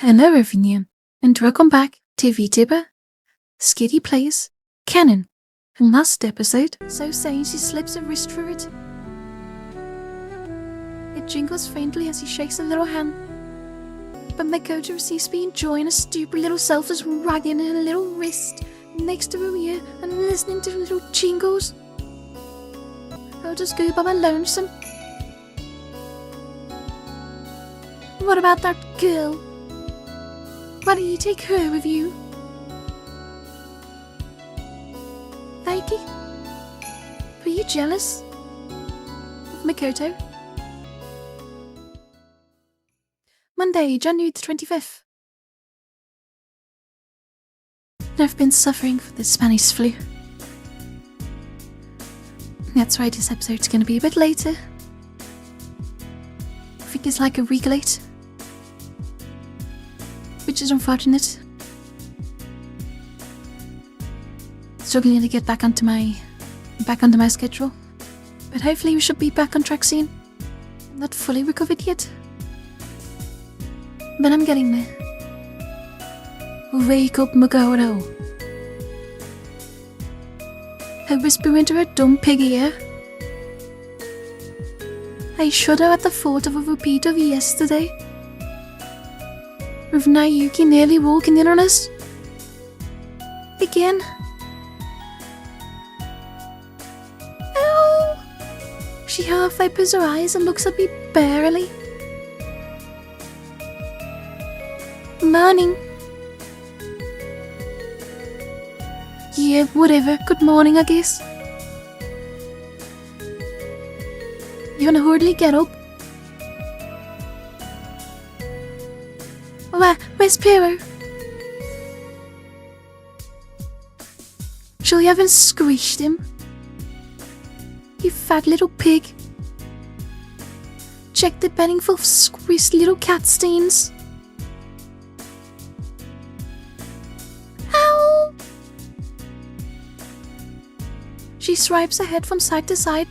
Hello everyone, and welcome back to VTuber Skitty Plays Canon. In last episode, so saying she slips a wrist through it. It jingles faintly as he shakes a little hand. But Makoto seems to be enjoying a stupid little self just wagging her little wrist next to her ear and listening to the little jingles. I'll just go by my lonesome. What about that girl? Why don't you take her with you? Daiki? Are you jealous of Makoto? Monday, January the 25th. I've been suffering from the Spanish flu. That's why this episode's gonna be a bit later. I think it's like a week late, which is unfortunate. Struggling to get back onto my schedule, but hopefully we should be back on track soon. I'm not fully recovered yet, but I'm getting there. Wake up, Makoto. I whisper into her dumb pig ear. I shudder at the thought of a repeat of yesterday, with Nayuki nearly walking in on us. Again. Ow! She half opens her eyes and looks at me barely. Morning. Yeah, whatever. Good morning, I guess. You wanna hardly get up? Where's Pero? Surely you haven't squished him? You fat little pig. Check the bedding full of squished little cat stains. Ow! She swipes her head from side to side,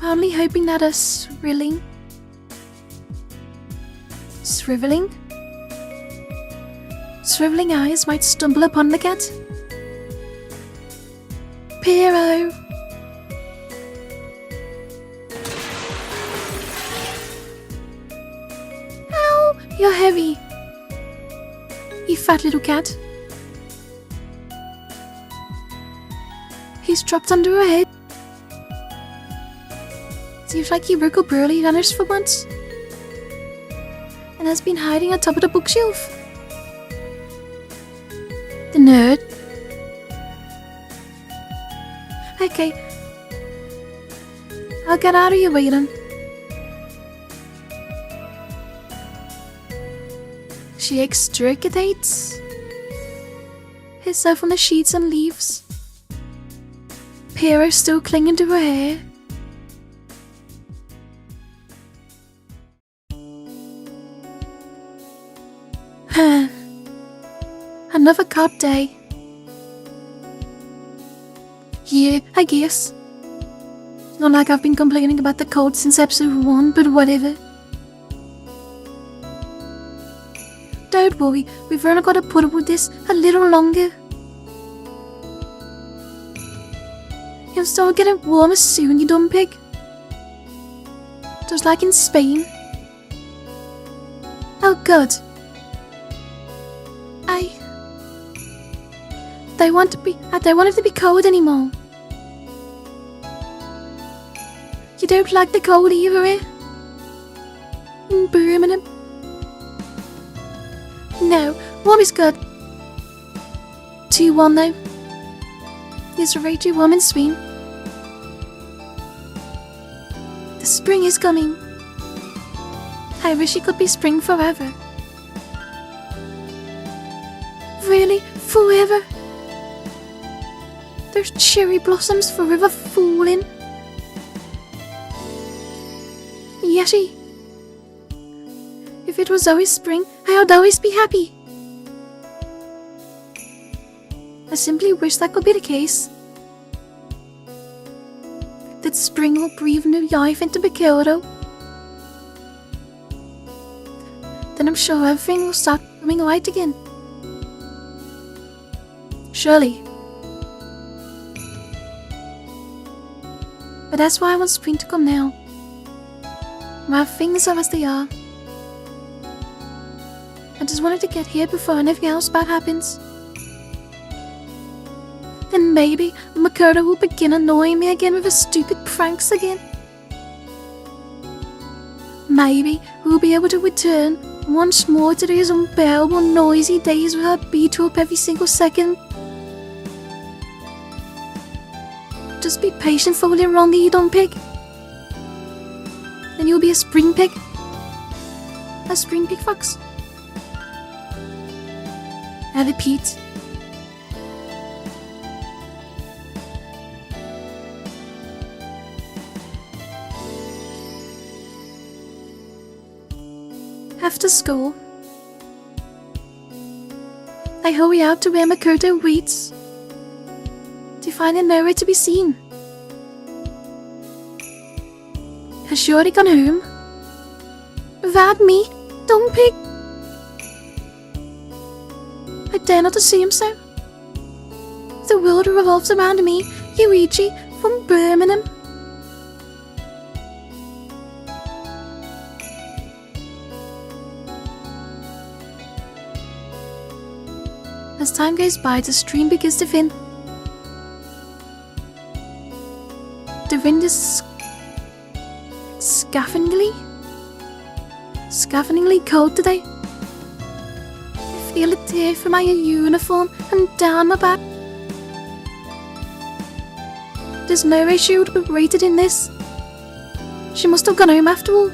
only hoping that her shriveling eyes might stumble upon the cat. Pero! Ow! You're heavy, you fat little cat. He's dropped under her head. Seems like he woke up early on us for once, and has been hiding on top of the bookshelf. The nerd. Okay. I'll get out of your way then. She extricates herself from the sheets and leaves. Pero still clinging to her hair. Another cold day. Yeah, I guess. Not like I've been complaining about the cold since episode 1, but whatever. Don't worry, we've only got to put up with this a little longer. You'll start getting warmer soon, you dumb pig. Just like in Spain. Oh god. I don't want it to be cold anymore. You don't like the cold either, eh? In Birmingham? No, warm is good. Too warm though. It's way too warm in Spain. The spring is coming. I wish it could be spring forever. Really? Forever? There's cherry blossoms forever falling. Yeti. If it was always spring, I would always be happy. I simply wish that could be the case. That spring will breathe new life into Makoto. then I'm sure everything will start coming right again. Surely. But that's why I want spring to come now. While things are as they are. I just wanted to get here before anything else bad happens. Then maybe Makoto will begin annoying me again with his stupid pranks again. Maybe we'll be able to return once more to these unbearable noisy days with her beat her up every single second. Just be patient for a little longer, you dumb pig. Then you'll be a spring pig. A spring pig fox. I repeat. After school, I hurry out to where Makoto waits, to find him nowhere to be seen. Has she already gone home? Without me, dumb pig? I dare not assume so. The world revolves around me, Yuichi, from Birmingham. As time goes by, the stream begins to thin. The wind is scaffoldingly cold today. I feel it tear from my uniform and down my back. There's no way she would have rated in this. She must have gone home after all.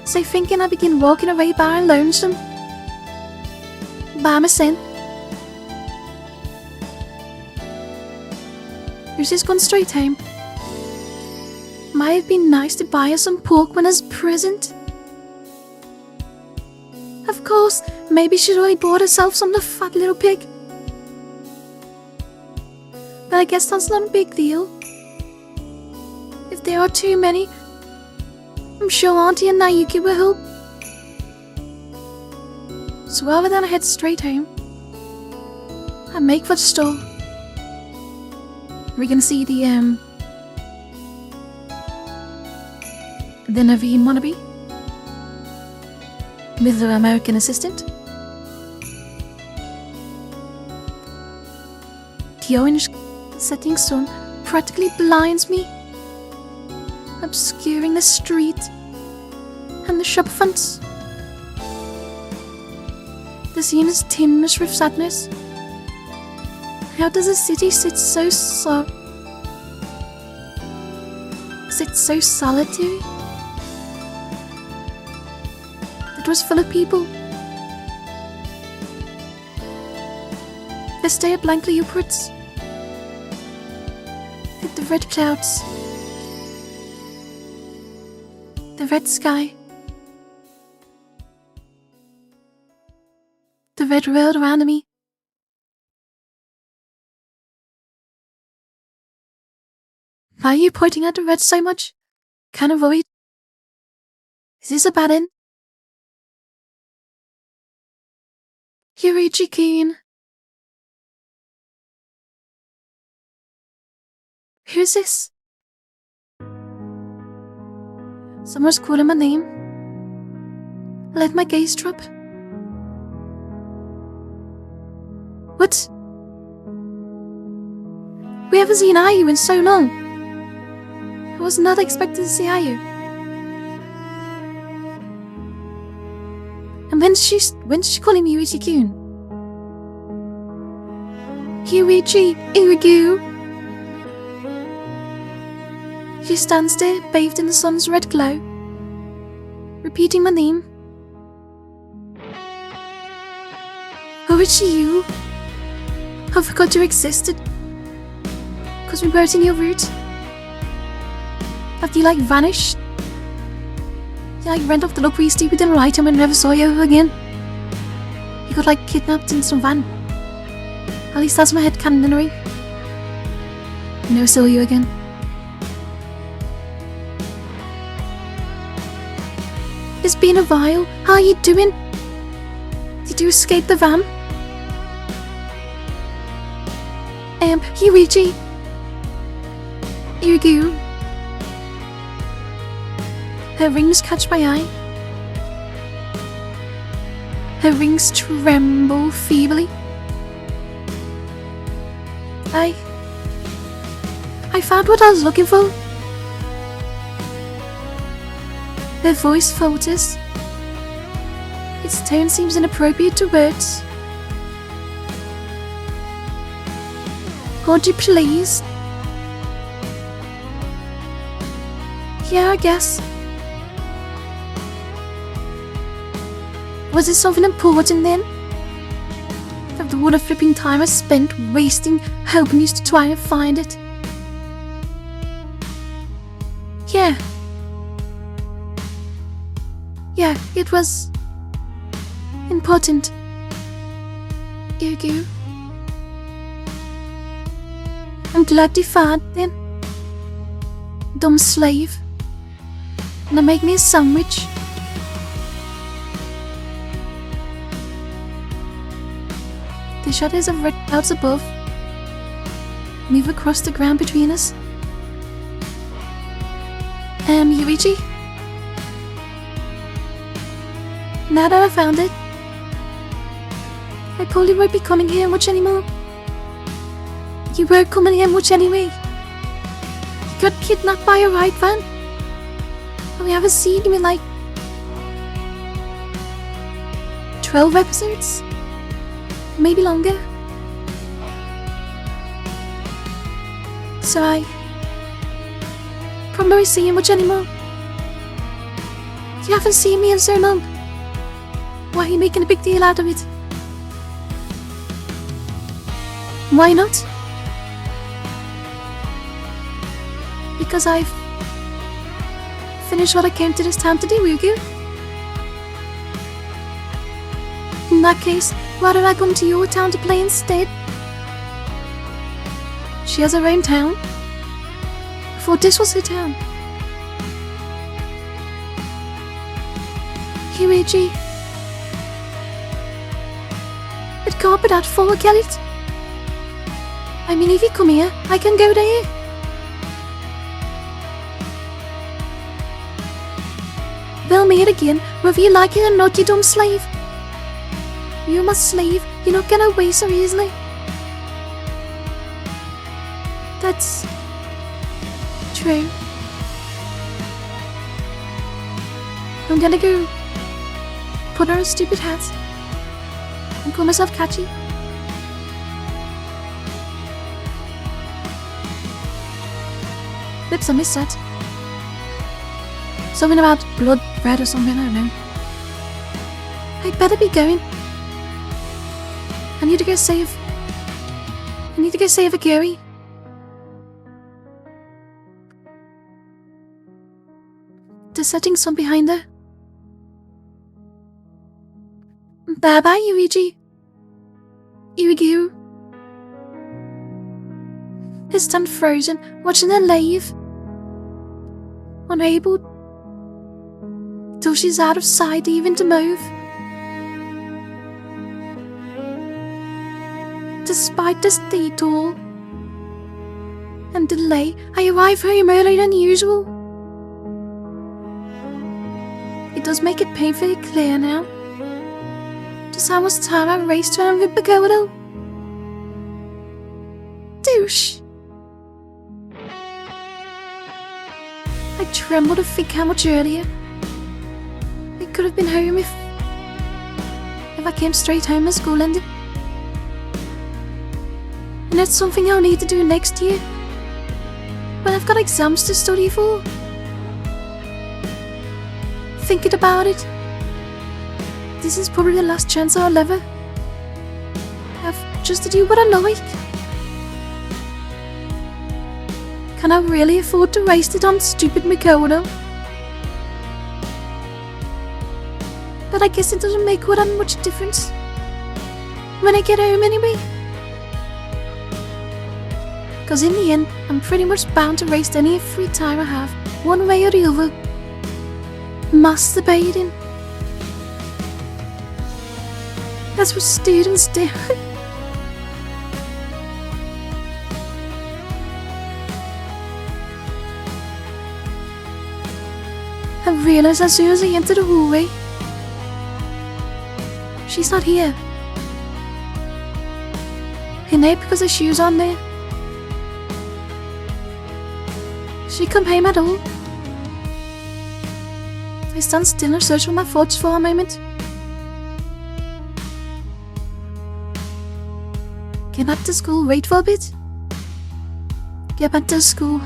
So thinking, I begin walking away by lonesome. By myself. Who's just gone straight home? Might have been nice to buy her some pork when as present. Of course, maybe she'd already bought herself some, the fat little pig. But I guess that's not a big deal. If there are too many, I'm sure Auntie and Naoki will help. So rather than I head straight home, I make for the store. We can see the Naveen wannabe with the American assistant. The orange setting sun practically blinds me, obscuring the street and the shop fronts. The scene is tinged with sadness. How does a city sit so solitary? It was full of people. They stare blankly upwards at the red clouds, the red sky, the red world around me. Why are you pointing at the red so much? Kind of worried. Is this a bad end? Yuichi-kun. Who's this? Someone's calling my name. I let my gaze drop. What? We haven't seen Ayu in so long. I was not expecting to see Ayu. And when's she calling me Yuichi-kun? Yuichi, Irigu. She stands there, bathed in the sun's red glow, repeating my name. Oh, it's you. I forgot you existed. Because we weren't in your route. Have you vanished? You ran off the look really stupid little item and never saw you ever again. You got kidnapped in some van. At least that's my headcanonry. Never saw you again. It's been a while. How are you doing? Did you escape the van? Yuichi. Yugu. Her rings catch my eye. Her rings tremble feebly. I found what I was looking for. Her voice falters. Its tone seems inappropriate to words. Would you please? Yeah, I guess. Was it something important then? After all the flipping time I spent wasting helping you to try and find it. Yeah. Yeah, it was important. Yugu. I'm glad you found then. Dumb slave. Now make me a sandwich. The shadows of red clouds above move across the ground between us. Yuichi? Now that I found it, I probably won't be coming here much anymore. You were coming here much anyway. You got kidnapped by a ride van. And we haven't seen you in like 12 episodes? Maybe longer. So I probably won't see you much anymore. You haven't seen me in so long. Why are you making a big deal out of it? Why not? Because I've finished what I came to this town to do, Yugu. In that case, why did I come to your town to play instead? She has her own town. I thought this was her town. Yuichi. It can't be that far, can it? I mean, if you come here, I can go there. We'll meet again, whether you like it or not, you dumb slave. You're my slave. You're not gonna away so easily. That's true. I'm gonna go put on a stupid hat and call myself Kachi. Oops, I missed that. Something about blood red or something, I don't know. I'd better be going. I need to go save Akiri. The setting sun behind her. Bye bye, Yuichi. Yuigu. He stand frozen, watching her leave. Unable till she's out of sight even to move. Despite this detour and delay, I arrive home earlier than usual. It does make it painfully clear now just how much time I raced to and Ripagodo. Douche. I tremble to think how much earlier I could have been home if I came straight home as school ended. And that's something I'll need to do next year, when I've got exams to study for. Thinking about it, this is probably the last chance I'll ever have just to do what I like. Can I really afford to waste it on stupid Mikoto? But I guess it doesn't make all that much difference when I get home anyway. Because in the end, I'm pretty much bound to waste any free time I have, one way or the other. masturbating. That's what students do. I realized as soon as I entered the hallway, she's not here. I know because her shoes on there. She come home at all. I stand still and search for my thoughts for a moment. Get back to school, wait for a bit. Get back to school.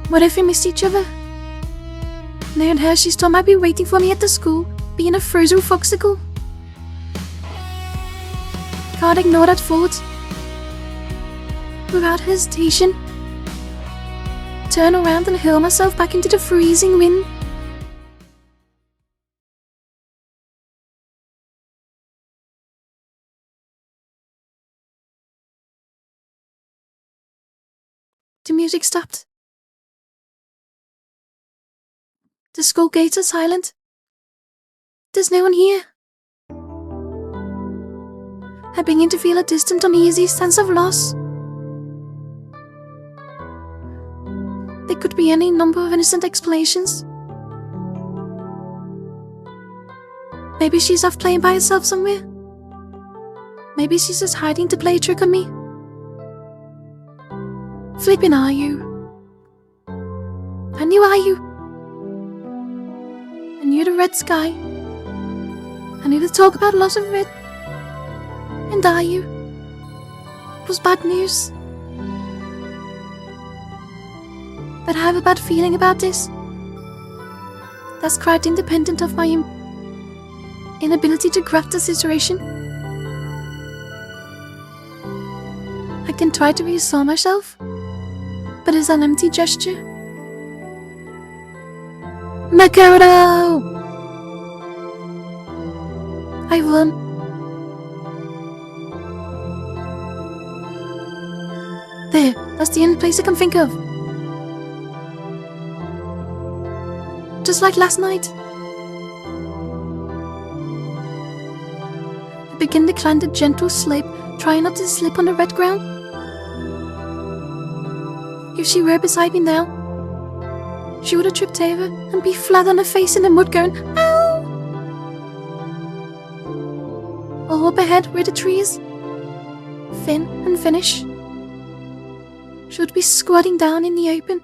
What if we missed each other? Knowing her, she still might be waiting for me at the school, being a frozen foxicle. Can't ignore that thought. Without hesitation, turn around and hurl myself back into the freezing wind. The music stopped. The school gates are silent. There's no one here. I begin to feel a distant, uneasy sense of loss. There could be any number of innocent explanations. Maybe she's off playing by herself somewhere. Maybe she's just hiding to play a trick on me. Flippin' are you? And you are you? I knew the red sky. I knew the talk about loss of red. And are you? It was bad news. But I have a bad feeling about this. That's quite independent of my inability to grasp the situation. I can try to reassure myself, but it's an empty gesture. Makoto! I run. There, that's the only place I can think of. Just like last night. I begin to climb the gentle slope, trying not to slip on the red ground. If she were beside me now, she would have tripped over and be flat on her face in the mud going, ow! All up ahead were the trees, thin and finish. She would be squatting down in the open,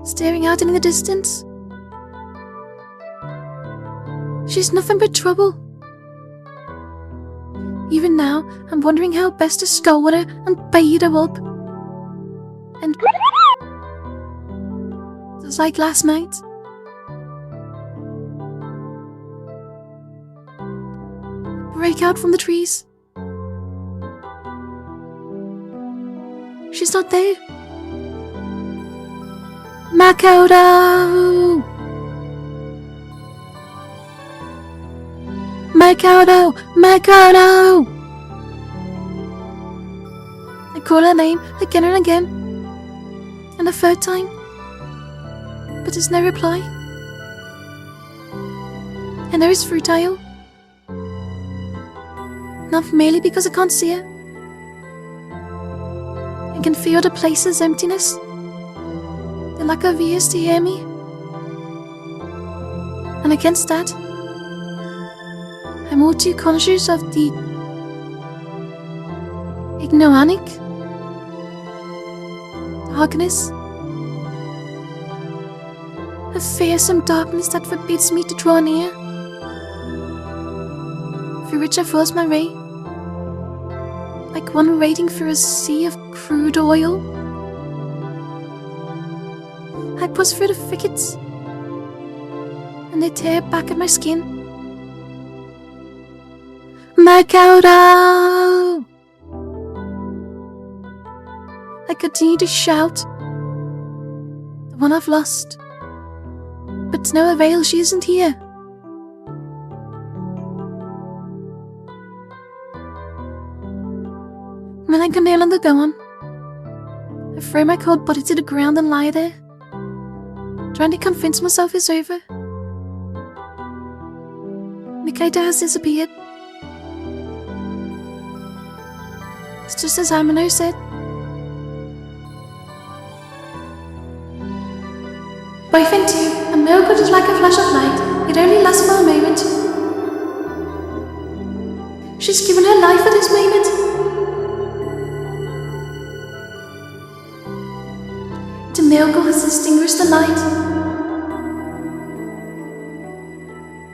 staring out into the distance. She's nothing but trouble. Even now, I'm wondering how best to scold her and bait her up. And just like last night. Break out from the trees. She's not there. Makoto! Makoto! Makoto! I call her name again and again, and a third time, but there's no reply. And there is futile. Not merely because I can't see her. I can feel the place's emptiness, the lack of ears to hear me. And against that, I'm all too conscious of the ignoranic darkness, a fearsome darkness that forbids me to draw near, through which I force my way, like one wading through a sea of crude oil. I push through the thickets, and they tear back at my skin. Makoto! I continue to shout, the one I've lost, but to no avail, she isn't here. When I can no longer go on, I throw my cold body to the ground and lie there, trying to convince myself it's over. Mikato has disappeared. It's just as Amino said. Boyfriend 2, a miracle is like a flash of light. It only lasts for a moment. She's given her life for this moment. The miracle has extinguished the light.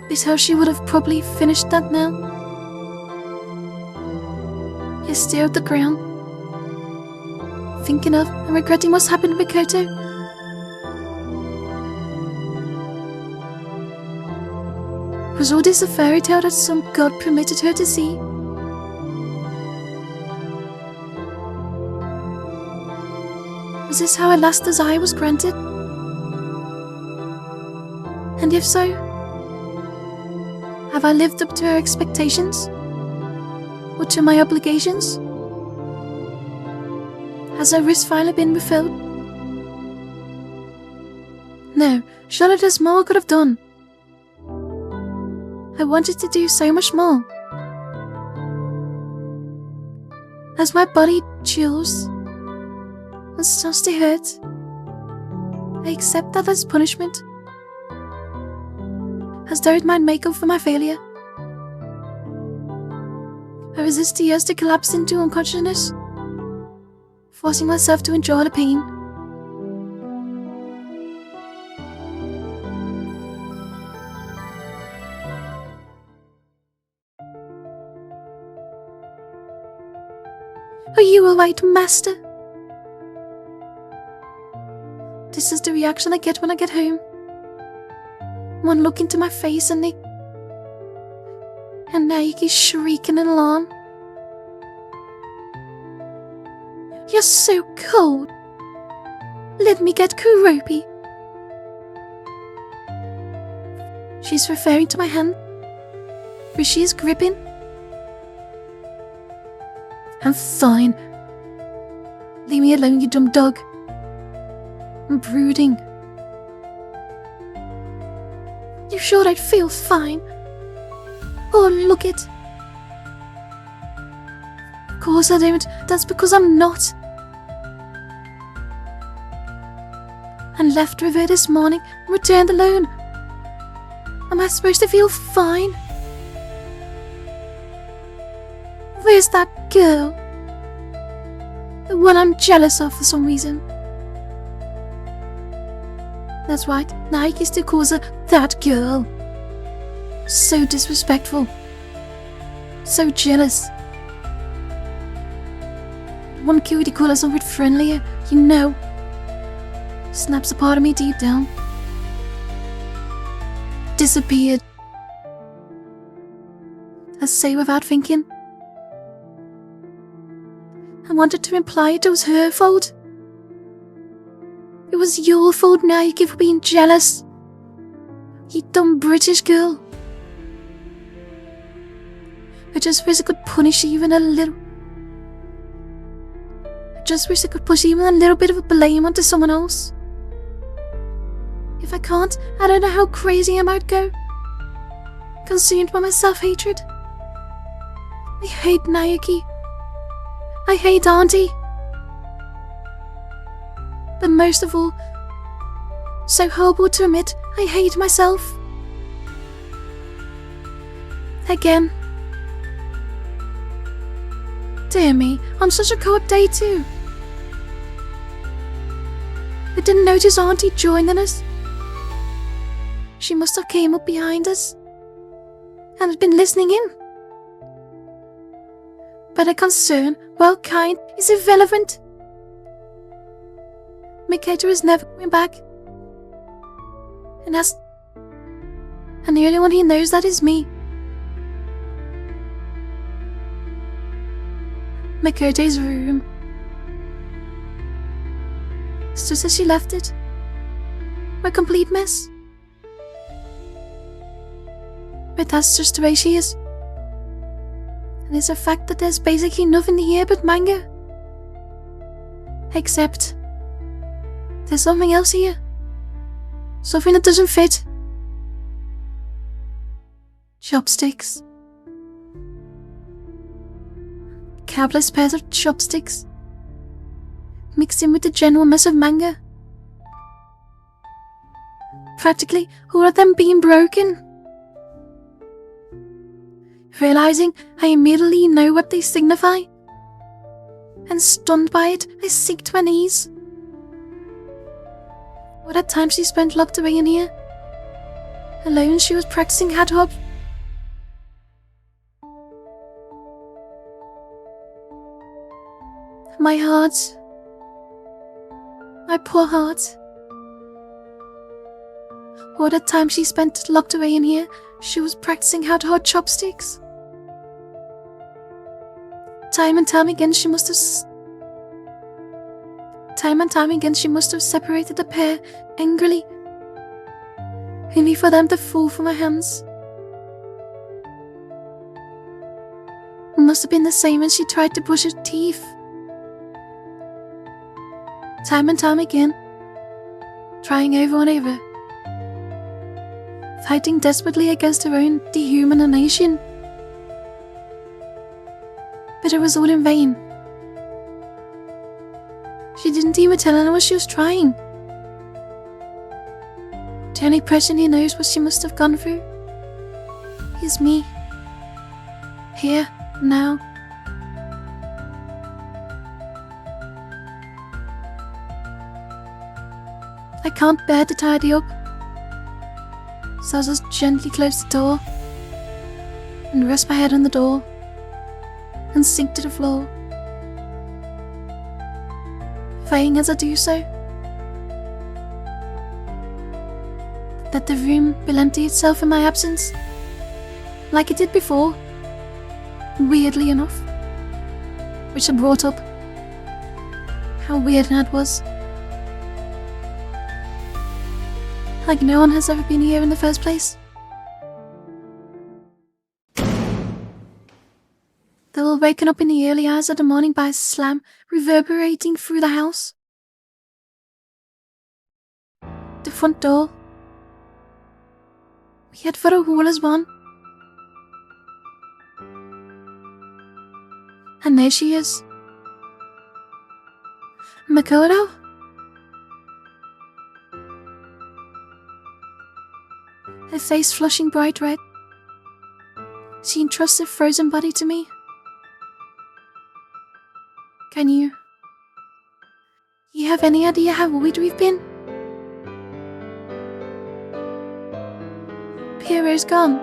Is how she would have probably finished that now. You stare at the ground, thinking of and regretting what's happened to Mikoto. Was all this a fairy tale that some god permitted her to see? Was this how her last desire was granted? And if so, have I lived up to her expectations? Or to my obligations? Has her wish finally been fulfilled? No, surely there's more I could have done. I wanted to do so much more. As my body chills and starts to hurt, I accept that as punishment, as though it might make up for my failure. I resist the urge to collapse into unconsciousness, forcing myself to endure the pain. Are you alright, Master? This is the reaction I get when I get home. One look into my face and Naoki's shrieking in alarm. You're so cold. Let me get Kuropi. She's referring to my hand, which she is gripping. I'm fine. Leave me alone, you dumb dog. I'm brooding. You sure I'd feel fine? Oh, look it. Of course I don't. That's because I'm not. And left with her this morning and returned alone. Am I supposed to feel fine? Where's that girl? The one I'm jealous of for some reason. That's right, Naoki still calls her that girl. So disrespectful. So jealous. One cutie call us a bit friendlier, you know. Snaps a part of me deep down. Disappeared. I say without thinking. I wanted to imply it was her fault. It was your fault, Naoki, for being jealous. You dumb British girl. I just wish I could punish you even a little. I just wish I could push even a little bit of a blame onto someone else. If I can't, I don't know how crazy I might go. Consumed by my self-hatred. I hate Naoki. I hate Auntie. But most of all, so horrible to admit, I hate myself. Again. Dear me, on such a cold day too. I didn't notice Auntie joining us. She must have came up behind us and had been listening in. But her concern, while kind, is irrelevant. Mikoto is never coming back. And the only one he knows that is me. Mikoto's room. It's just as she left it. A complete mess. But that's just the way she is. And it's a fact that there's basically nothing here but manga. Except there's something else here. Something that doesn't fit. Chopsticks. Countless pairs of chopsticks, mixed in with the general mess of manga. Practically all of them being broken. Realizing I immediately know what they signify, and stunned by it, I sink to my knees. What a time she spent locked away in here. Alone she was practicing hat hop. My heart. My poor heart. What a time she spent locked away in here. She was practicing how to hold chopsticks. Time and time again she must have separated the pair angrily, only for them to fall from her hands. It must have been the same when she tried to brush her teeth. Time and time again, trying over and over, fighting desperately against her own dehumanization. But it was all in vain. She didn't even tell anyone she was trying. The only person who knows what she must have gone through is me. Here, now. I can't bear to tidy up, so I just gently close the door and rest my head on the door and sink to the floor, praying as I do so that the room will empty itself in my absence, like it did before, weirdly enough, which had brought up how weird that was. Like no one has ever been here in the first place. They were waken up in the early hours of the morning by a slam reverberating through the house. The front door. We head for the hall as one. And there she is. Makoto? Her face flushing bright red. She entrusts her frozen body to me. Can you have any idea how worried we've been? Piero's gone.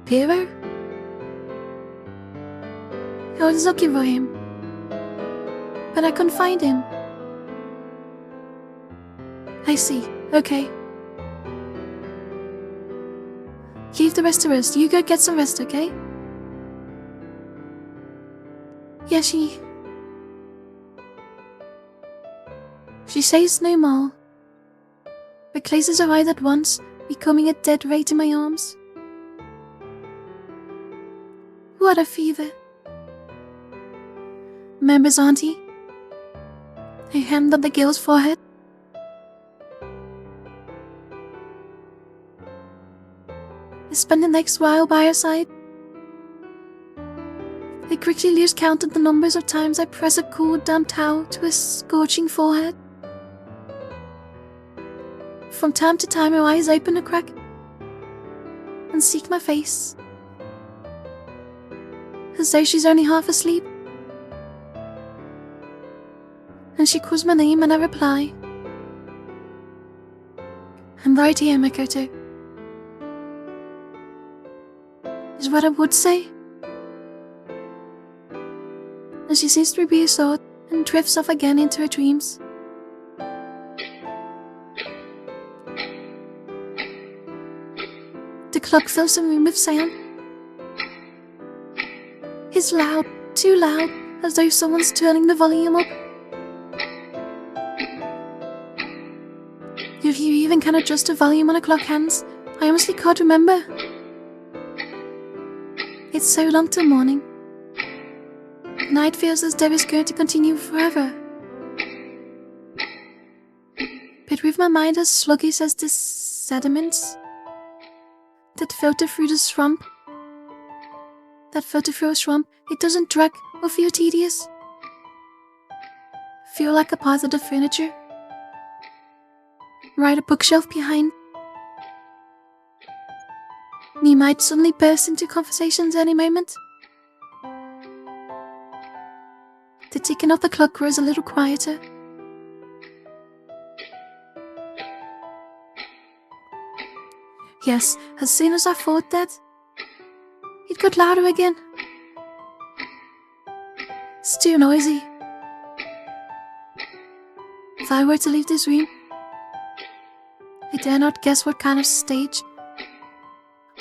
Piero? I was looking for him, but I couldn't find him. I see. Okay. Leave the rest to us. You go get some rest, okay? Yeah, she says no more, but closes her eyes at once, becoming a dead weight in my arms. What a fever. Remembers Auntie? Her hand on the girl's forehead. I spend the next while by her side. I quickly lose count of the numbers of times I press a cold damp towel to her scorching forehead. From time to time her eyes open a crack and seek my face, as though she's only half asleep. And she calls my name and I reply. I'm right here, Makoto. Is what I would say. And she seems to be reassured and drifts off again into her dreams. The clock fills the room with sound. It's loud, too loud, as though someone's turning the volume up. If you even can adjust the volume on a clock hands, I honestly can't remember. It's so long till morning. The night feels as though it's going to continue forever. prove my mind as sluggish as the sediments that filter through the swamp. It doesn't drag or feel tedious. Feel like a part of the furniture. Right a bookshelf behind. Me might suddenly burst into conversations any moment. The ticking of the clock grows a little quieter. Yes, as soon as I thought that, it got louder again. It's too noisy. If I were to leave this room, I dare not guess what kind of stage,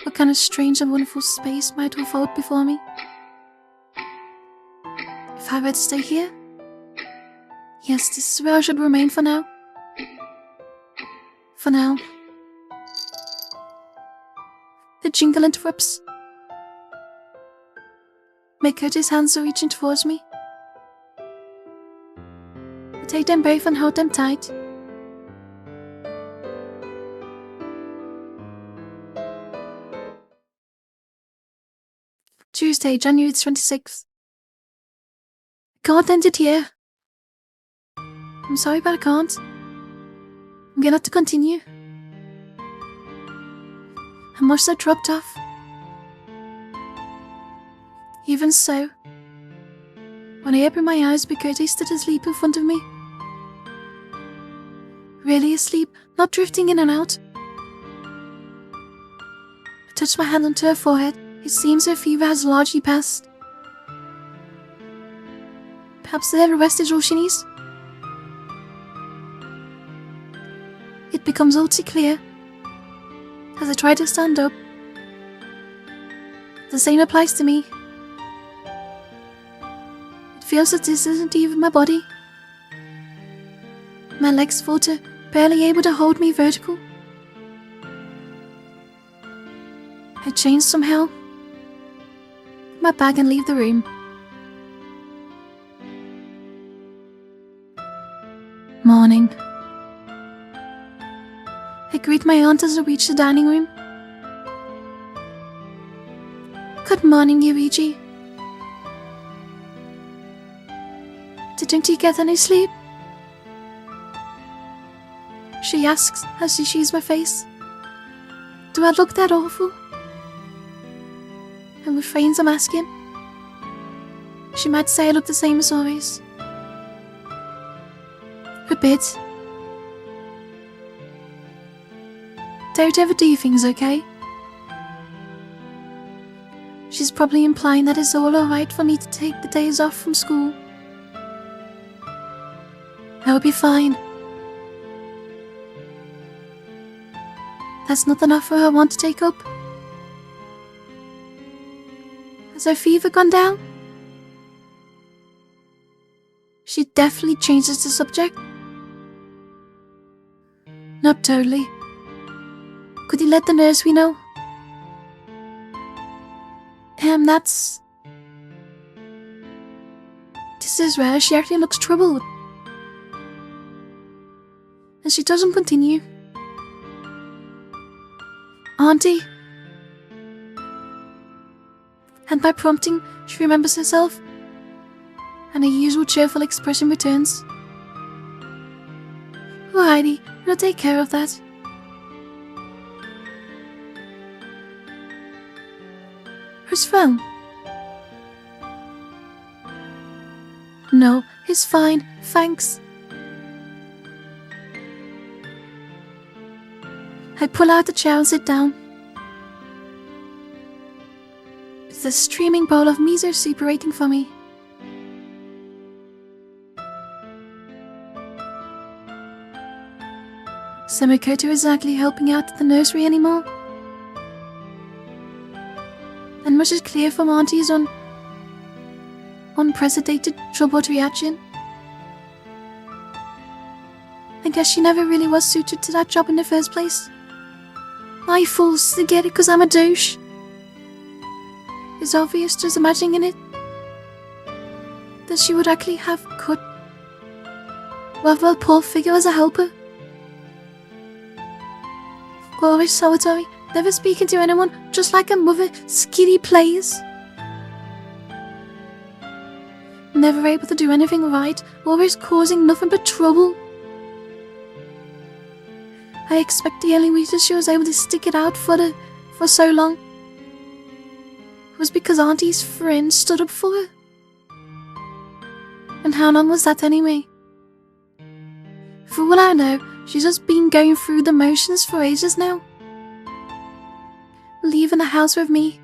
what kind of strange and wonderful space might unfold before me. If I were to stay here, yes, this is where I should remain for now. For now. The jingle interrupts. Makoto's hands are reaching towards me. I take them both and hold them tight. Tuesday, January 26th. I can't end it here. I'm sorry, but I can't. I'm gonna have to continue. I must have dropped off. Even so, when I opened my eyes, Makoto stood asleep in front of me. Really asleep, not drifting in and out. I touched my hand onto her forehead. It seems her fever has largely passed. Perhaps the little rest is all she needs. It becomes all too clear as I try to stand up. The same applies to me. It feels that this isn't even my body. My legs falter, barely able to hold me vertical. I change somehow. My bag and leave the room. Morning. I greet my aunt as I reach the dining room. Good morning, Yuichi. Didn't you get any sleep? She asks as she sees my face. Do I look that awful? And refrains from asking. She might say I look the same as always. A bit. Don't ever do things, okay? She's probably implying that it's all alright for me to take the days off from school. I will be fine. That's not an offer I want to take up. Has her fever gone down? She definitely changes the subject. Not totally. Could you let the nursery know? That's... This is rare. She actually looks troubled. And she doesn't continue. Auntie? And by prompting, she remembers herself, and her usual cheerful expression returns. Oh, Heidi, we'll take care of that. Who's wrong? No, he's fine, thanks. I pull out the chair and sit down. With a streaming bowl of miso soup waiting for me. So Makoto isn't actually helping out at the nursery anymore. And much is clear from Auntie's unprecedented troubled reaction. I guess she never really was suited to that job in the first place. I forced to get it because I'm a douche. It's obvious just imagining it that she would actually have cut rather a poor figure as a helper. Always solitary, never speaking to anyone, just like a mother, skitty plays. Never able to do anything right, always causing nothing but trouble. I expect the only reason she was able to stick it out for so long was because Auntie's friend stood up for her. And how long was that anyway? For all I know, she's just been going through the motions for ages now. Leaving the house with me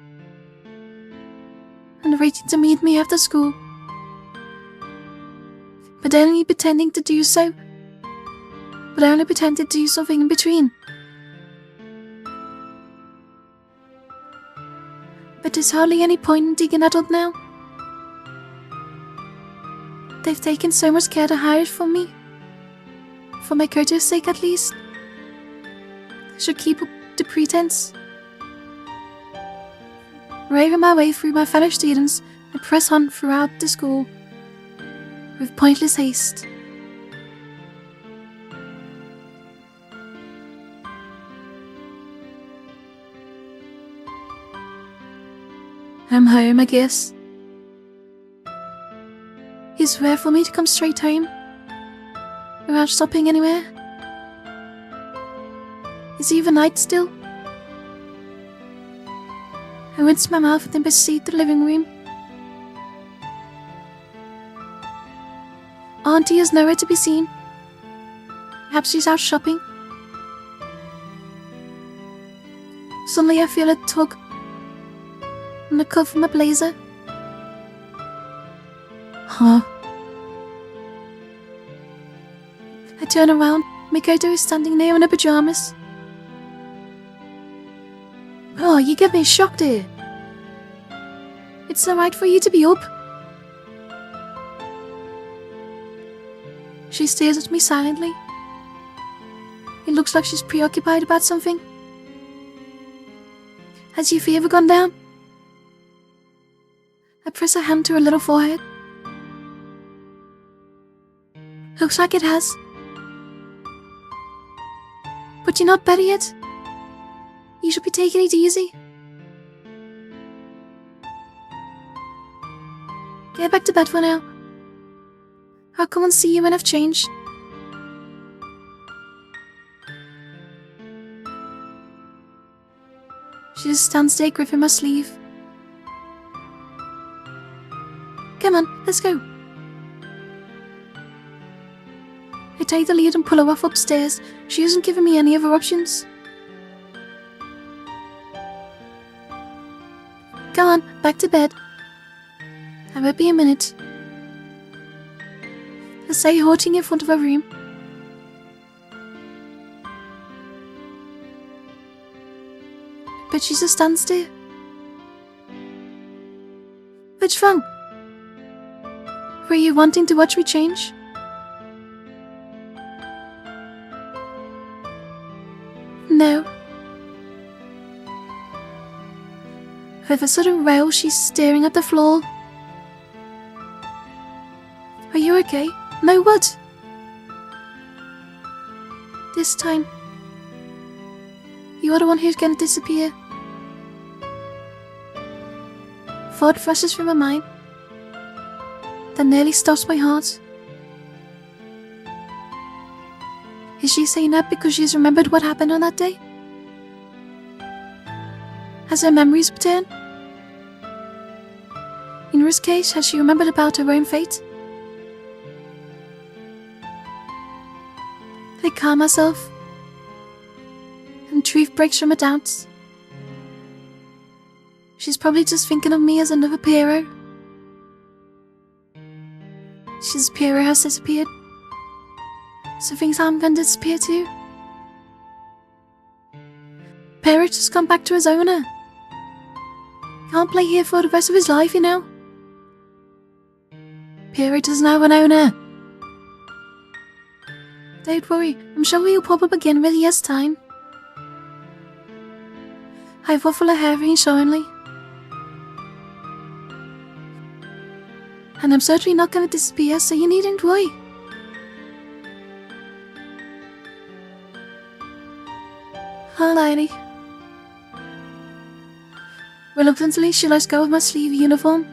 and waiting to meet me after school. But only pretending to do so. But only pretending to do something in between. But there's hardly any point in digging that up now. They've taken so much care to hide it from me. For my Koto's sake, at least. I should keep up the pretense. Raving my way through my fellow students, I press on throughout the school with pointless haste. I'm home, I guess. It's rare for me to come straight home without stopping anywhere. It's even night still. I rinse my mouth and then proceed to the living room. Auntie is nowhere to be seen. Perhaps she's out shopping. Suddenly I feel a tug on the cuff of my blazer. Huh? I turn around. Mikoto is standing there in her pajamas. Oh, you get me shocked here. It's not right for you to be up. She stares at me silently. It looks like she's preoccupied about something. Has your fever gone down? I press a hand to her little forehead. Looks like it has. But you're not better yet. You should be taking it easy. Get back to bed for now. I'll come and see you when I've changed. She just stands there gripping my sleeve. Come on, let's go. I take the lead and pull her off upstairs. She hasn't given me any other options. Go on, back to bed. I won't be a minute. I say, halting in front of her room. But she just stands there. What's wrong? Were you wanting to watch me change? No. With a sudden wail, she's staring at the floor. Are you okay? No, what? This time, you are the one who's gonna disappear. Thought flashes through my mind. That nearly stops my heart. Is she saying that because she's remembered what happened on that day? Has her memories returned? In Ruth's case, has she remembered about her own fate? I calm myself, and truth breaks from her doubts. She's probably just thinking of me as another Pierrot. Since Pierrot has disappeared, so thinks I'm gonna disappear too. Pierrot just come back to his owner. Can't play here for the rest of his life, you know. Pierrot doesn't have an owner. Don't worry, I'm sure he'll pop up again when he has time. I ruffle her hair reassuringly. And I'm certainly not going to disappear, so you needn't worry. Alrighty. Reluctantly, she lets go of my sleeve uniform.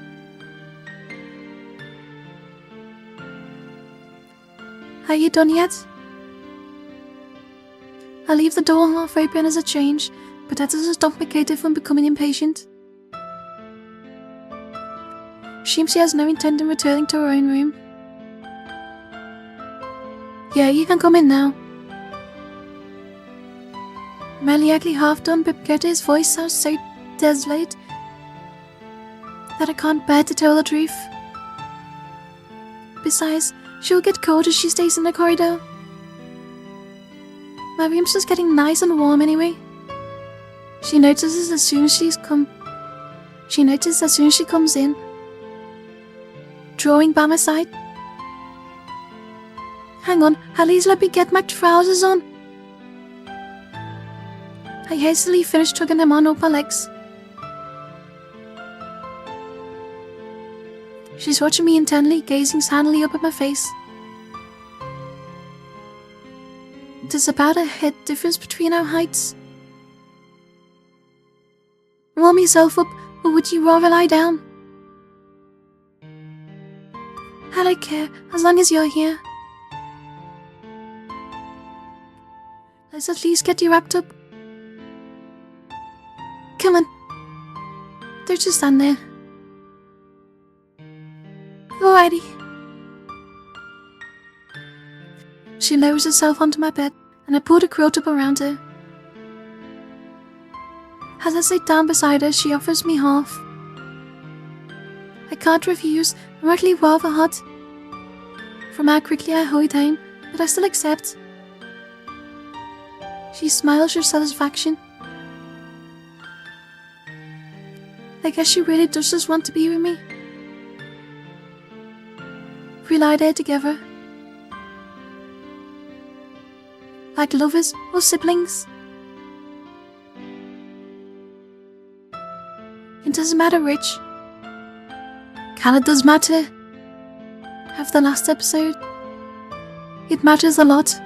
Are you done yet? I leave the door half open as a change, but that doesn't stop Mikado from becoming impatient. Seems she has no intent in returning to her own room. Yeah, you can come in now. Maniacally half done, but Mikado's voice sounds so desolate that I can't bear to tell the truth. Besides, she'll get cold as she stays in the corridor. My room's just getting nice and warm anyway. She notices as soon as she comes in, drawing by my side. Hang on, at least let me get my trousers on. I hastily finish tugging them on up my legs. She's watching me intently, gazing sadly up at my face. There's about a head difference between our heights. Warm yourself up, or would you rather lie down? I don't care, as long as you're here. Let's at least get you wrapped up. Come on. Don't just stand there. Alrighty. She lowers herself onto my bed, and I pull the quilt up around her. As I sit down beside her, she offers me half. I can't refuse, I'm actually rather hot from how quickly I hurry down, but I still accept. She smiles her satisfaction. I guess she really does just want to be with me. We lie there together, like lovers or siblings. It doesn't matter which. Kinda does matter. After the last episode, it matters a lot.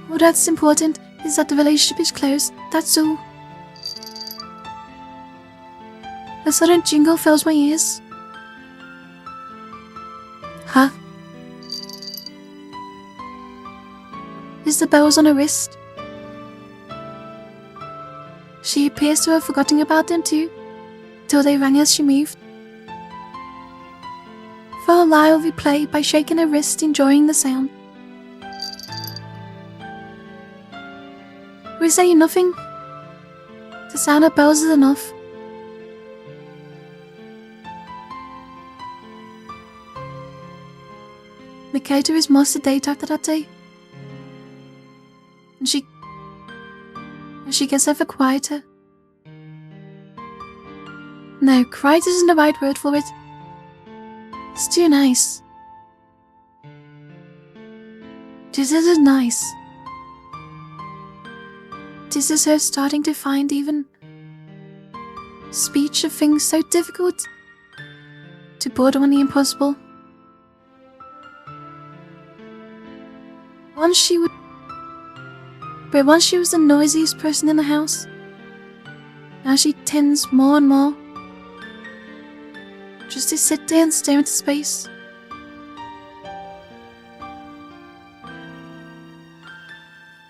What that's important is that the relationship is close, that's all. A sudden jingle fills my ears. Huh? Is the bells on her wrist? She appears to have forgotten about them too, till they rang as she moved. For a while we play by shaking her wrist, enjoying the sound. We say nothing. The sound of bells is enough. Mikado is more sedate after that day. And she gets ever quieter. No, quiet isn't the right word for it. It's too nice. This isn't nice. This is her starting to find even speech of things so difficult to border on the impossible. Once she was the noisiest person in the house. Now she tends more and more just to sit there and stare into space.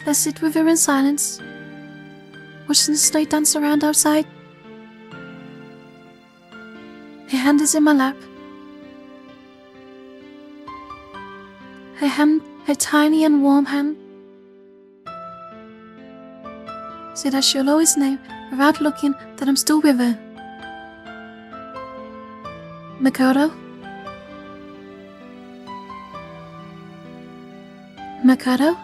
I sit with her in silence, watching the snow dance around outside. Her hand is in my lap. Her tiny and warm hand, so that she'll always know, without looking, that I'm still with her. Mikado? Mikado?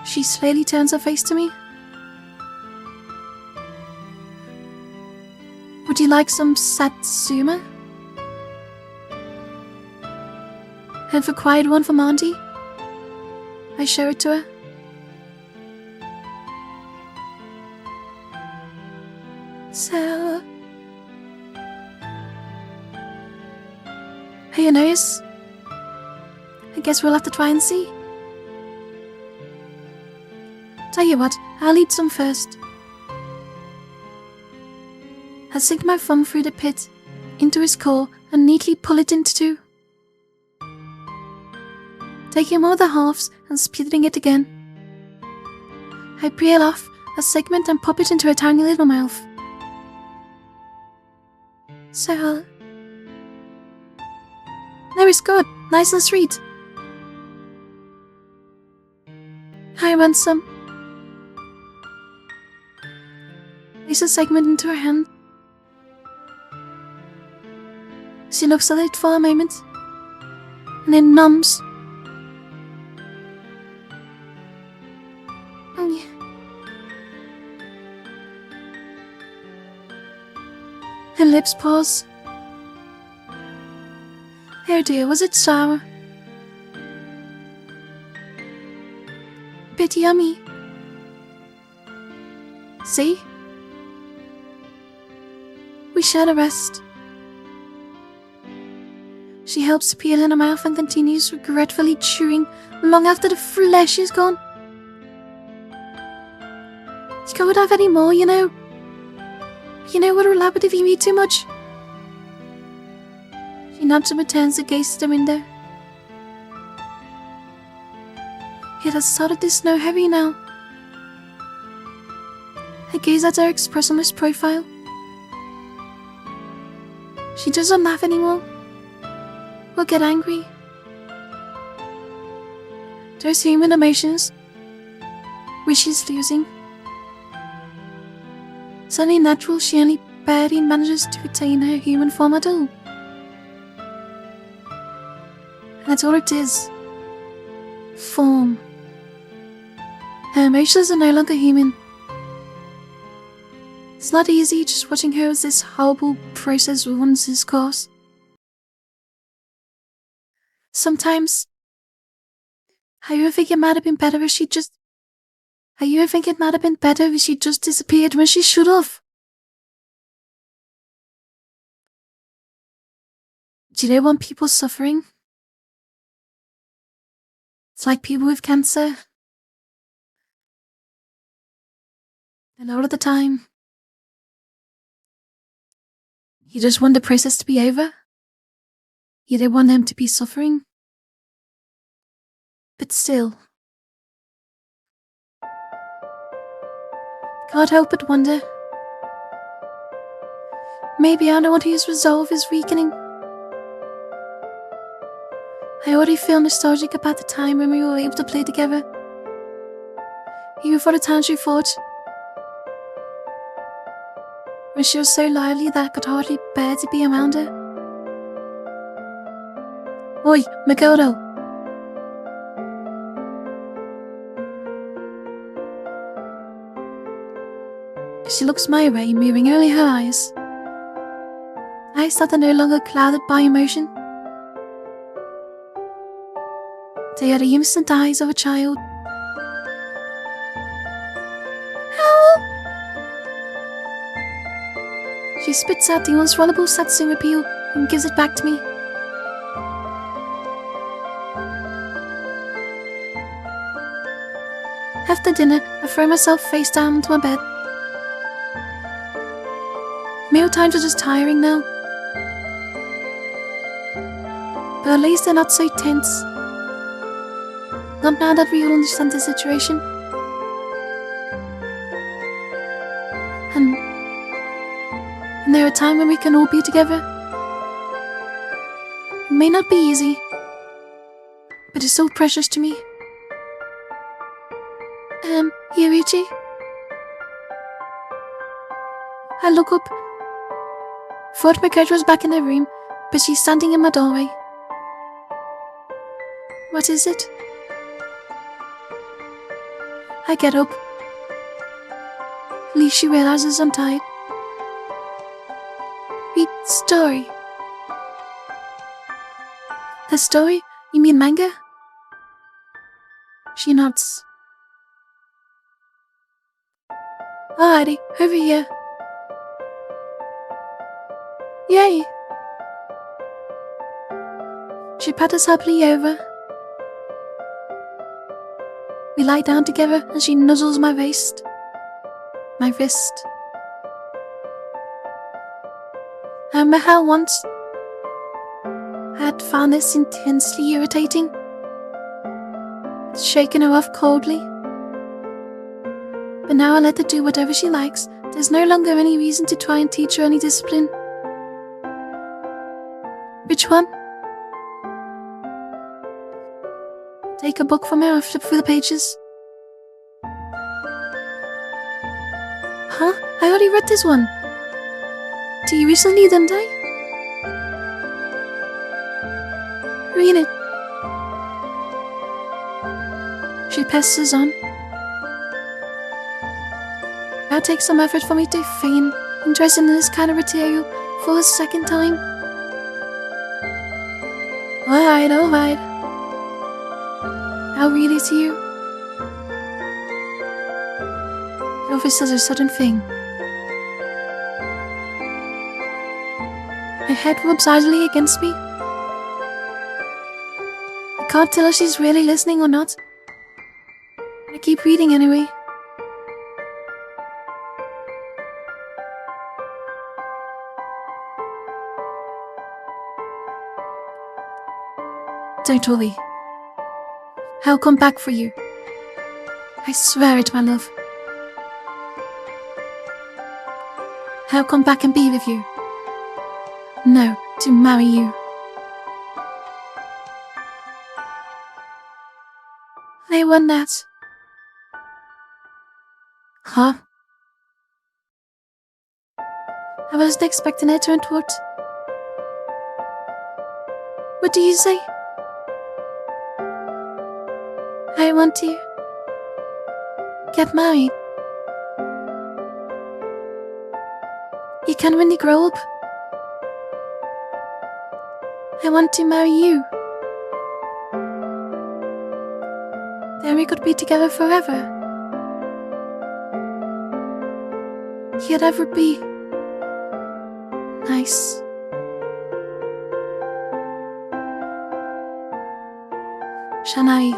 She slowly turns her face to me. Would you like some satsuma? And for quiet one from Auntie? I show it to her. So, hey, you notice I guess we'll have to try and see. Tell you what, I'll eat some first. I sink my thumb through the pit, into his core, and neatly pull it into two. Taking one of the halves and splitting it again. I peel off a segment and pop it into a tiny little mouth. So, there is good, nice and sweet. I want some. Place a segment into her hand. She looks at it for a moment, and then numbs. Her lips pause. Oh dear, was it sour? Bit yummy. See? We share the rest. She helps to peel in her mouth and continues regretfully chewing long after the flesh is gone. You can't have any more, you know. You know what will happen if you eat too much? She nods and returns the gaze to the window. It has started to snow heavy now. I gaze at her expressionless profile. She doesn't laugh anymore. Or get angry. Those human emotions, which she's losing. Suddenly natural, she only barely manages to retain her human form at all. And that's all it is. Form. Her emotions are no longer human. It's not easy just watching her as this horrible process runs its course. Sometimes, I even think it might have been better if she just disappeared when she should have. Do you know when people suffering? It's like people with cancer. And all of the time, you just want the process to be over. You don't want them to be suffering. But still, can't help but wonder. Maybe I'm the one whose resolve is weakening. I already feel nostalgic about the time when we were able to play together. Even for the times we fought. When she was so lively that I could hardly bear to be around her. Oi, Makoto! She looks my way, moving only her eyes. Eyes that are no longer clouded by emotion. They are the innocent eyes of a child. Help! She spits out the unswallowable Satsuma appeal and gives it back to me. After dinner, I throw myself face down onto my bed. Meal times are just tiring now. But at least they're not so tense. Not now that we all understand the situation. And there are times when we can all be together. It may not be easy, but it's so precious to me. Yoriichi? I look up. Thought Makoto was back in her room, but she's standing in my doorway. What is it? I get up. At least she realizes I'm tired. Read story. The story? You mean manga? She nods. Alrighty, over here. Yay! She patters happily over, lie down together and she nuzzles my wrist. My wrist. I remember how once I had found this intensely irritating. It's shaken her off coldly. But now I let her do whatever she likes. There's no longer any reason to try and teach her any discipline. Which one? Take a book from her and flip through the pages. Huh? I already read this one. To you recently, didn't I? Read it. She passes on. Now take some effort for me to feign interest in this kind of material for a second time. Alright. I'll read it to you. Sophie says a sudden thing. Her head rubs idly against me. I can't tell if she's really listening or not. I keep reading anyway. Don't worry. I'll come back for you. I swear it, my love. I'll come back and be with you. No, to marry you. I want that. Huh? I wasn't expecting her to interrupt. What do you say? I want to get married. You can when you grow up. I want to marry you. Then we could be together forever. Yeah, that would be nice. Shall I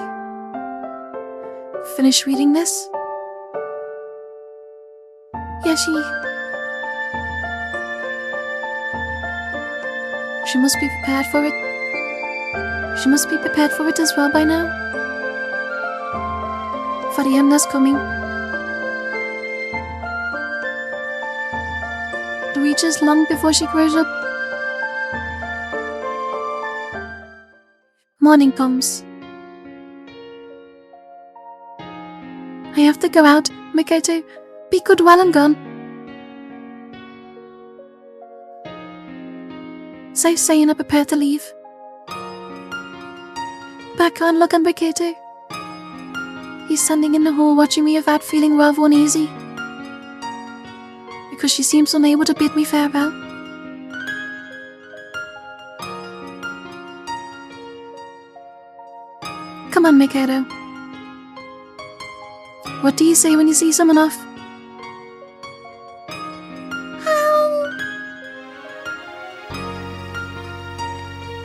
finish reading this? Yeah, she must be prepared for it. She must be prepared for it as well by now. For the end that's coming. It reaches long before she grows up. Morning comes. I have to go out, Makoto. Be good while I'm gone. So saying, I prepare to leave. Back on, look at Makoto. He's standing in the hall watching me without feeling rather uneasy. Because she seems unable to bid me farewell. Come on, Makoto. What do you say when you see someone off?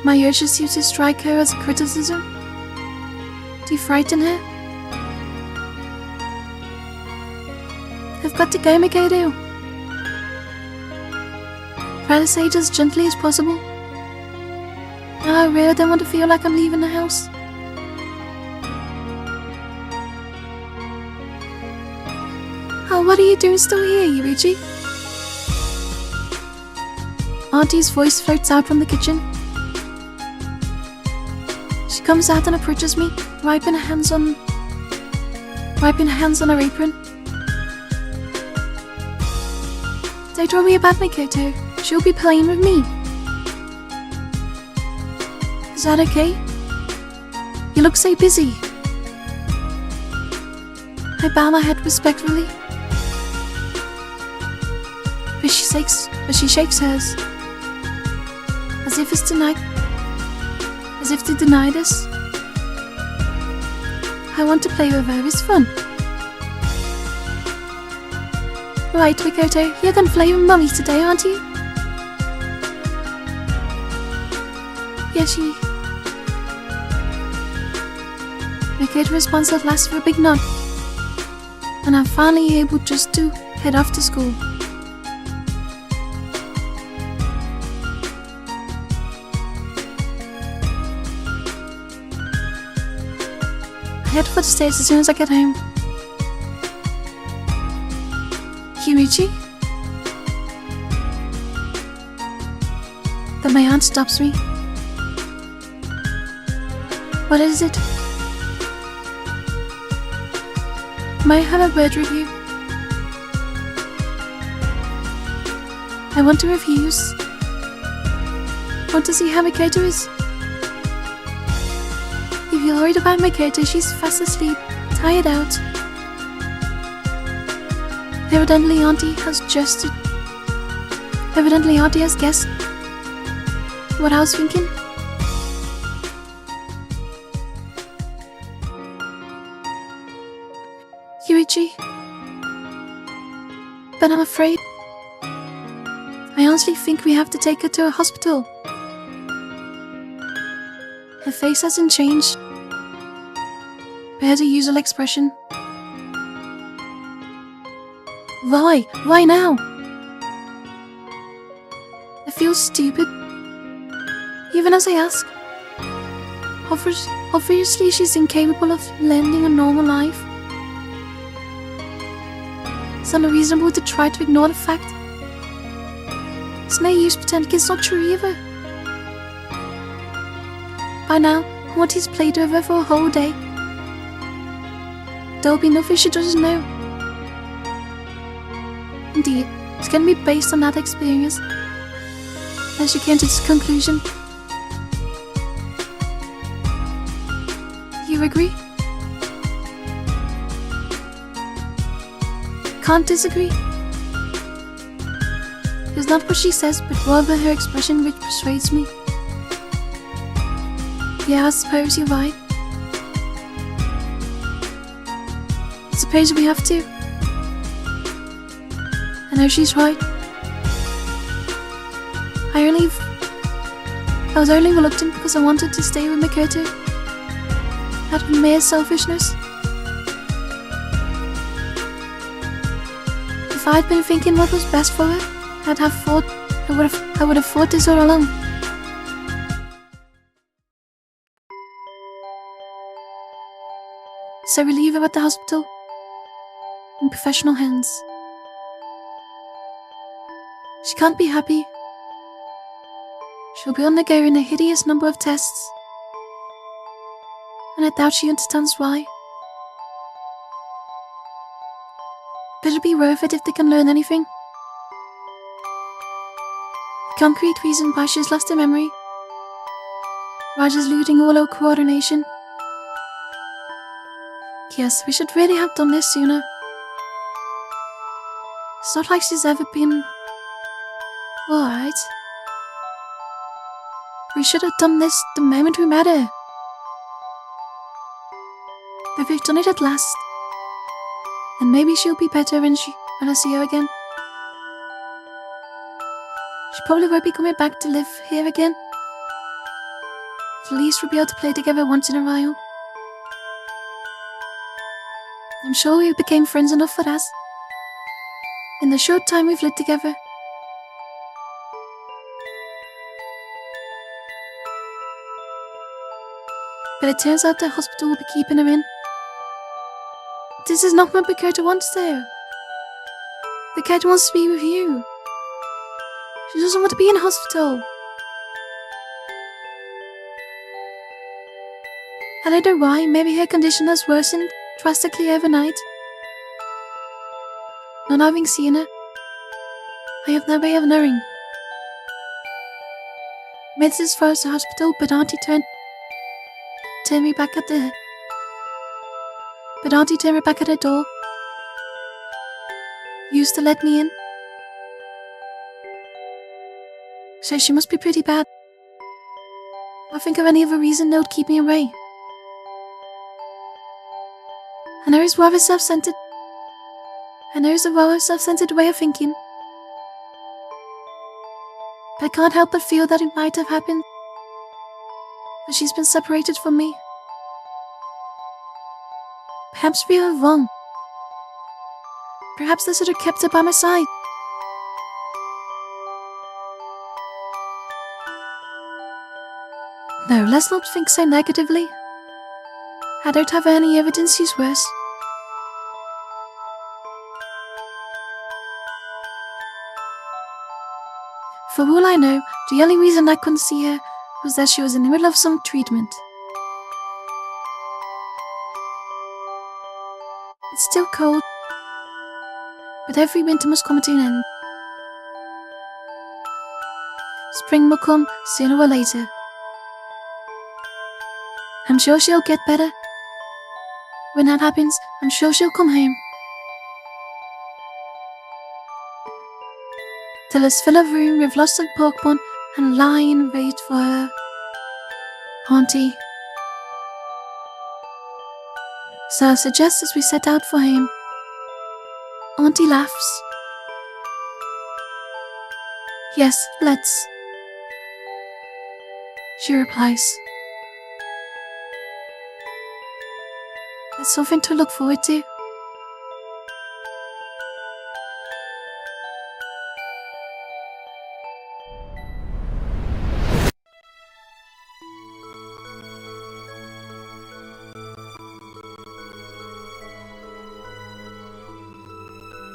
My urge is to strike her as a criticism? To frighten her? I've got to go, Makoto. Try to say it as gently as possible. I really don't want to feel like I'm leaving the house. Oh, what are you doing still here, Yuichi? Auntie's voice floats out from the kitchen. She comes out and approaches me, wiping her hands on her apron. Don't worry about Makoto. She'll be playing with me. Is that okay? You look so busy. I bow my head respectfully. But she shakes hers. As if it's tonight. As if to deny this. I want to play with her, it's fun. Right, Makoto, you're gonna play with Mummy today, aren't you? Yeah, Makoto responds at last for a big nod, and I'm finally able just to head off to school. I head for the stairs as soon as I get home. Kirichi? Then my aunt stops me. What is it? May I have a word with you? I want to refuse. Want to see how Makoto is. If you're worried about Makoto, she's fast asleep, tired out. Evidently Auntie has guessed what I was thinking. Kirichi. But I'm afraid. I honestly think we have to take her to a hospital. Her face hasn't changed. But has a usual expression. Why? Why now? I feel stupid. Even as I ask. Obviously she's incapable of leading a normal life. It's unreasonable to try to ignore the fact. It's no use pretending it's not true either. By now, Aunty's played over for a whole day. There'll be nothing she doesn't know. Indeed, it's going to be based on that experience that she came to this conclusion. You agree? Can't disagree. It's not what she says, but rather her expression which persuades me. Yeah, I suppose you're right. I suppose we have to. I know she's right. I was only reluctant because I wanted to stay with Makoto. Out of mere selfishness. If I'd been thinking what was best for her, I would have fought this all along. So we leave her at the hospital in professional hands. She can't be happy. She'll be undergoing a hideous number of tests, and I doubt she understands why. But it'll be worth it if they can learn anything. The concrete reason why she's lost her memory, Roger's losing all her coordination. Yes, we should really have done this sooner. It's not like she's ever been... Alright. We should have done this the moment we met her. But we've done it at last. And maybe she'll be better when I see her again. She probably won't be coming back to live here again. At least we'll be able to play together once in a while. I'm sure we became friends enough for that. In the short time we've lived together. But it turns out the hospital will be keeping her in. This is not what Makoto wants though. Makoto wants to be with you. She doesn't want to be in a hospital. I don't know why, maybe her condition has worsened drastically overnight. Not having seen her, I have no way of knowing. Made it as far as the hospital, but Auntie turned me back at the... But Auntie turned me back at her door. Used to let me in. So she must be pretty bad. I think of any other reason they'll keep me away. I know it's rather self-centered. I know it's a rather self-centered way of thinking. But I can't help but feel that it might have happened. But she's been separated from me. Perhaps we are wrong. Perhaps they should have kept her by my side. No, let's not think so negatively. I don't have any evidence she's worse. For all I know, the only reason I couldn't see her was that she was in the middle of some treatment. It's still cold, but every winter must come to an end. Spring will come sooner or later. I'm sure she'll get better. When that happens, I'm sure she'll come home. Till us fill a room with lots of pork bun and lie in wait for her. Auntie. So I suggest as we set out for home. Auntie laughs. Yes, let's. She replies. There's something to look forward to.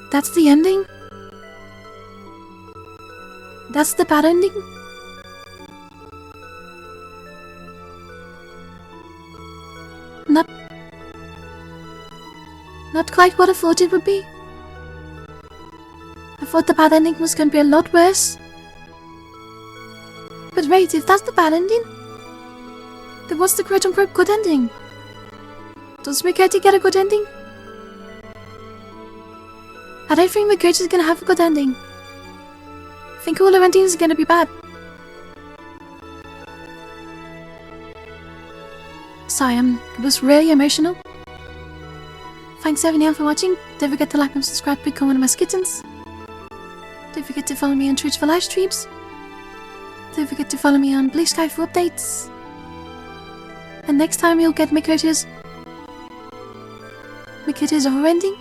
That's the ending? That's the bad ending? Not quite what I thought it would be. I thought the bad ending was going to be a lot worse. But wait, if that's the bad ending, then what's the quote-unquote good ending? Does McCurdy get a good ending? I don't think McCurdy is going to have a good ending. I think all her endings are going to be bad. Sorry, it was really emotional. Thanks everyone for watching. Don't forget to like and subscribe to become one of my kittens. Don't forget to follow me on Twitch for live streams. Don't forget to follow me on Blue Sky for updates. And next time you'll get McCurdy's horror ending.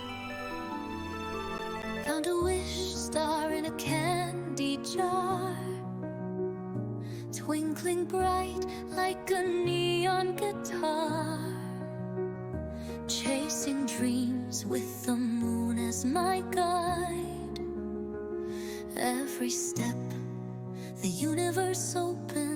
Found a wish star in a candy jar, twinkling bright like a neon guitar, chasing dreams with the moon as my guide. Every step the universe opens.